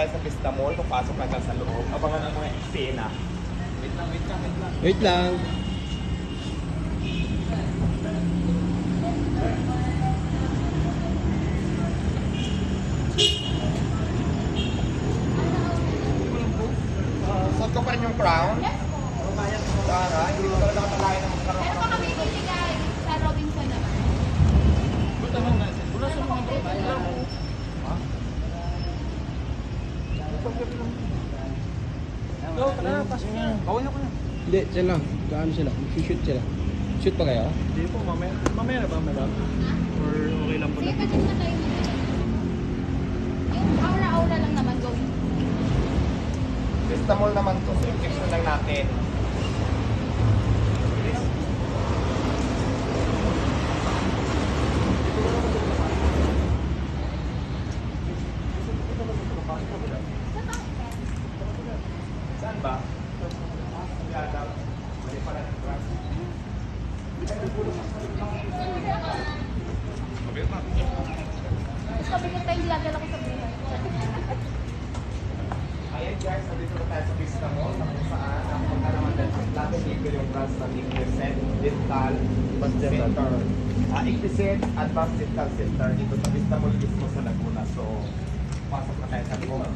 tayo sa Vista Mall. Papasok na tayo sa loob. Abangan ang mga eksena. Wait lang. Wait lang. Suot ko pa rin yung crown. Tara, hindi ko talaga katalayan ng magkaroon Meron pa kami bibigay sa Robinson naman. Bawal na ko na. Hindi, siya lang. Kaano sila? Shoot sila. Shoot pa kayo? Hindi po, mamaya na ba, madam? Or okay lang po Sige, pwede na tayo. Yung aura-aura lang naman gawin. Vista Mall naman to. So, injection lang natin. Saan ba? Mali pala ng grass. Mas mabigat tayong ginagala ko sa buhay. Ayan guys, nandito na tayo sa Vista Mall na kung saan ang punta naman dati dito yung branch ng Igniset Dental Center. Igniset Advanced Dental Center dito sa Vista Mall mismo sa Laguna. So, pasok na tayo sa loob.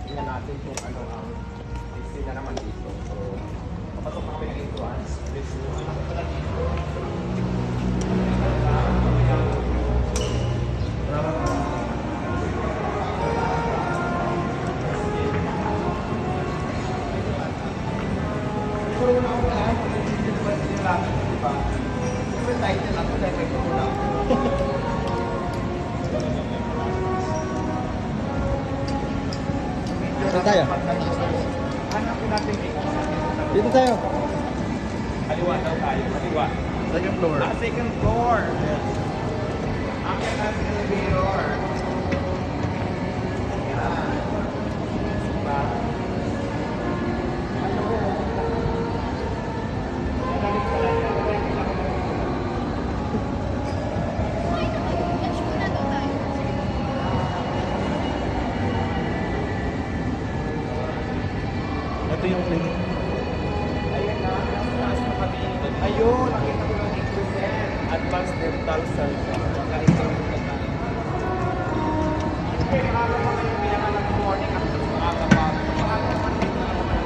Tingnan natin kung ano ang na naman dito. So, papasok na kami ng entrance. Let's go. Ano pala dito? Puro na ako lahat. Diba? Siyempre title ako dahil may puro na ako. Saan tayo? Hanapin natin Dito tayo. Kaliwa daw tayo. Kaliwa. Second floor. Second floor. Ang natin elevator. Yan. Diba? Lunch muna daw tayo. Ito yung clinic. Ayan na. Taas na kami. Ayun. Nakita ko ng Igniset Advanced Dental Center. Ito yung pagkain. Okay, maaga pa kayo. Kailangan ng morning after maaga pa. Maaga pa dito na naman.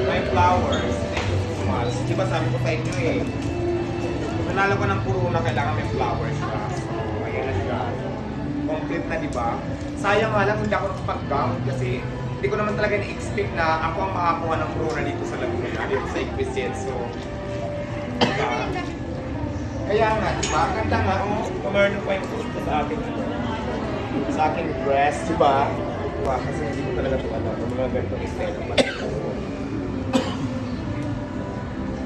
May flowers. Thank you so much. Di ba sabi ko sa inyo eh. Nanalo ko ng puro na kailangan may flowers siya. So, ayan na siya. Complete na, di ba? Sayang nga lang hindi ako nakapag-gown kasi hindi ko naman talaga na-expect na ako ang makakuha ng puro na dito sa Laguna, dito sa Igniset. So, diba? Kaya nga, di ba? Ganda nga. Oh, pumerno pa yung post ko sa akin. Sa aking dress, di ba? Diba? Kasi hindi ko talaga ito alam. Mga ganitong style naman.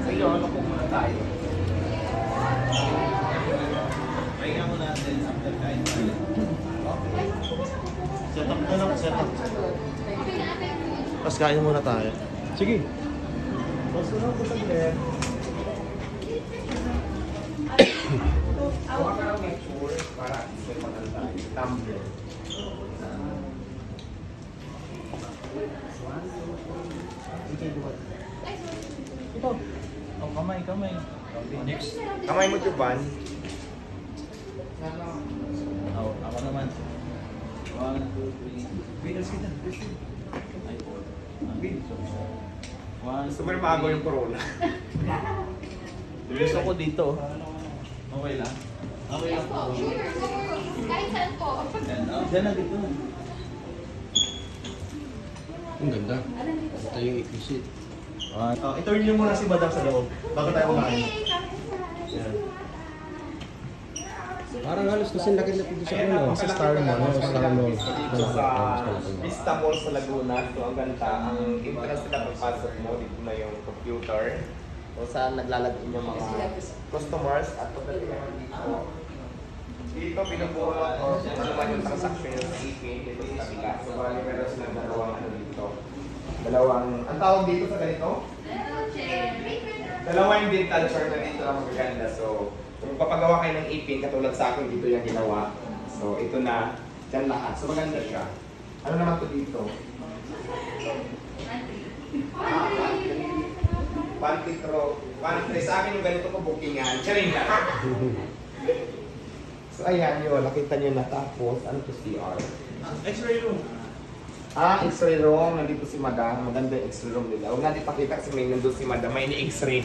So yun, upo muna tayo. Pahinga mo natin after kain tayo. Okay. Set up na lang, set up. Okay na ate. Tapos kain muna tayo. Sige. Basta na po saglit. Huwag ka lang make sure para isa yung mga tayo. Tumbler. Ito. Oh, kamay. Next. Kamay mo, Juban. Oh, ako naman. 1, 2, 3. Binas kita. Ay, 4. Gusto mo rin maagaw yung corona. Gusto ko dito. Okay lang. Okay Yes lang po. po. Kahit saan po. Diyan na dito. Ang ganda. Ito yung ikisit. I-turn nyo muna si Madam sa loob bago tayo kumain. Okay, kami. Yan. Parang halos kasi laki na dito sa ano. Sa Star Mall. Star Mall. Dito sa Vista Mall sa Laguna. So ang ganda, ang entrance nila pagpasok mo, dito na yung computer. Kung saan naglalagay yung mga customers at pagdating naman dito. Dito binubuo ko kung ano man yung transaction yung ipin dito sa kabila. So marami meron silang dalawang ano dito. Ang tawag dito sa ganito? Dalawang dental chair na dito ang magaganda. So kung papagawa kayo ng ipin, katulad sa akin, dito yung ginawa. So, ito na, dyan lahat. So, maganda siya. Ano naman to dito? Pantry. Sa akin yung ganito ko bookingan. Charing na. So, ayan yun. Nakita nyo na tapos. Ano to CR? X-ray room. X-ray room. Nandito si Madam. Maganda yung X-ray room nila. Huwag natin pakita kasi may nandun si Madam. May ni-X-ray.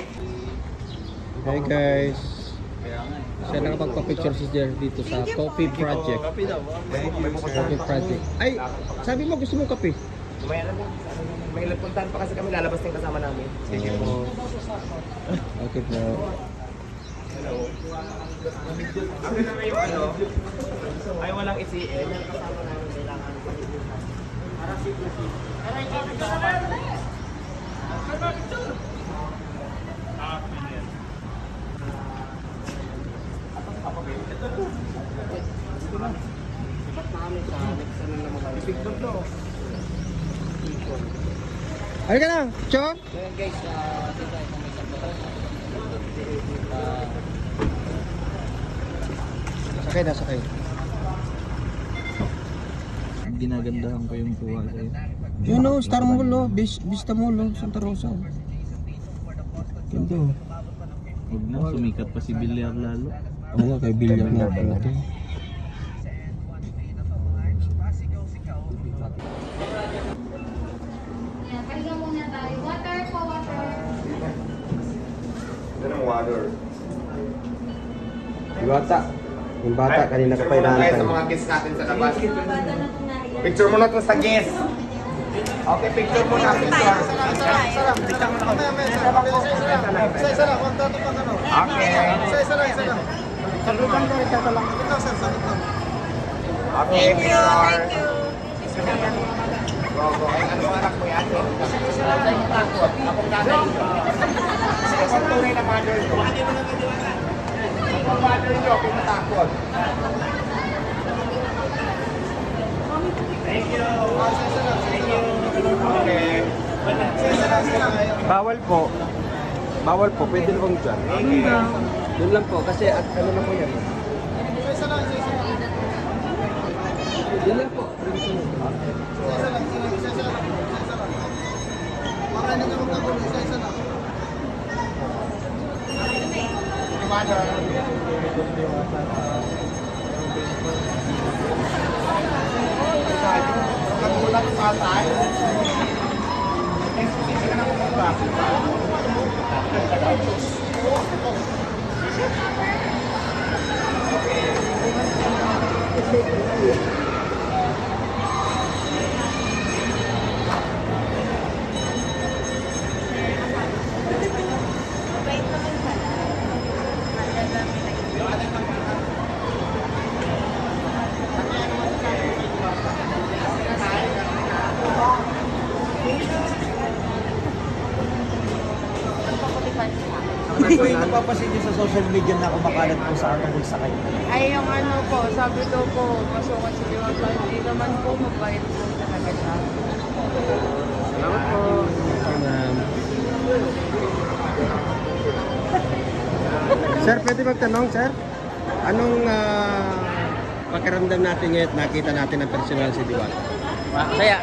Hey guys. Kaya nga eh. Siya nakapagpa-picture si Jer dito sa Coffee Project. Kape daw. Coffee Project. Ay, sabi mo gusto mo kape? May puntahan pa kasi kami, lalabas na yung kasama namin. Sige po. Okay po. Hello. Ako na may ano, ay walang ECL. Kasama namin kailangan. Para security. Ano ka lang? Chok? Guys, dito ay kami sa Sakay na, sakay. Ginagandahan ko yung kuha sa'yo. Yun o, Star Mall o. Vista Mall o, Santa Rosa. Ganda o. Huwag na, sumikat pa si Bilyar lalo. Oo, kay Bilyar nga pala ito. Yan, pahinga muna tayo. Water po, water. Ito ng water. Yung bata. Yung bata, kanina ka pa Picture muna tayo sa inaantay. mga guests natin sa labas. Picture muna to sa guests. Okay, picture muna. Picture. Isa lang, huwag tato pang ano. Okay. Isa lang. Sagutan ko, isa lang. Ito, sir, sagot lang. Okay, picture. Go, go. Ay, ano ang anak mo yan? Akong takot. Akong tatay. Kasi ang tunay na mother ko. Ang mother niyo, akong matakot. Thank you. Thank you. Okay. Bawal po. Bawal po, pwede lang dyan. Thank you. Doon lang po, kasi at ano na po yan. Isa lang. Yun lang po. Baka hindi ka magkagulo, isa lang. Mother. Kagulat pa tayo. Sige na pumunta. Hindi ko yung napapasin niyo sa social media na kumakalat po sa tungkol sa kanya. Ay, yung ano po, sabi daw po, masukot si Diwata, hindi naman po mabait po talaga siya. Salamat po. Sir, pwede magtanong, sir? Anong pakiramdam natin ngayon at nakita natin ang personal si Diwata? Masaya.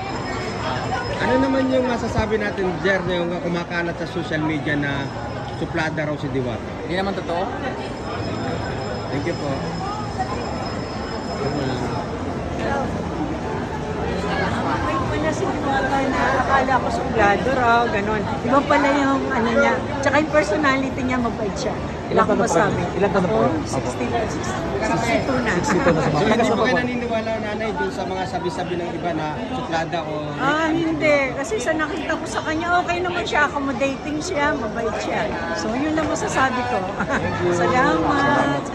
Ano naman yung masasabi natin, Jer, na yung kumakalat sa social media na suplada raw si Diwata? Hindi naman totoo. Thank you po. May pala si Diwata na akala ko suplado raw, ganon. Iba pala yung ano niya. Tsaka yung personality niya, mabait siya. Wala akong masabi. Ilan taon na po? 62 na. 62 na sa So, mga. hindi po kayo naniniwala, nanay, dun sa mga sabi-sabi ng iba na suplada o... Hindi. Kasi sa nakita ko sa kanya, okay naman siya. Accommodating siya, mabait siya. So, yun lang masasabi ko. Salamat.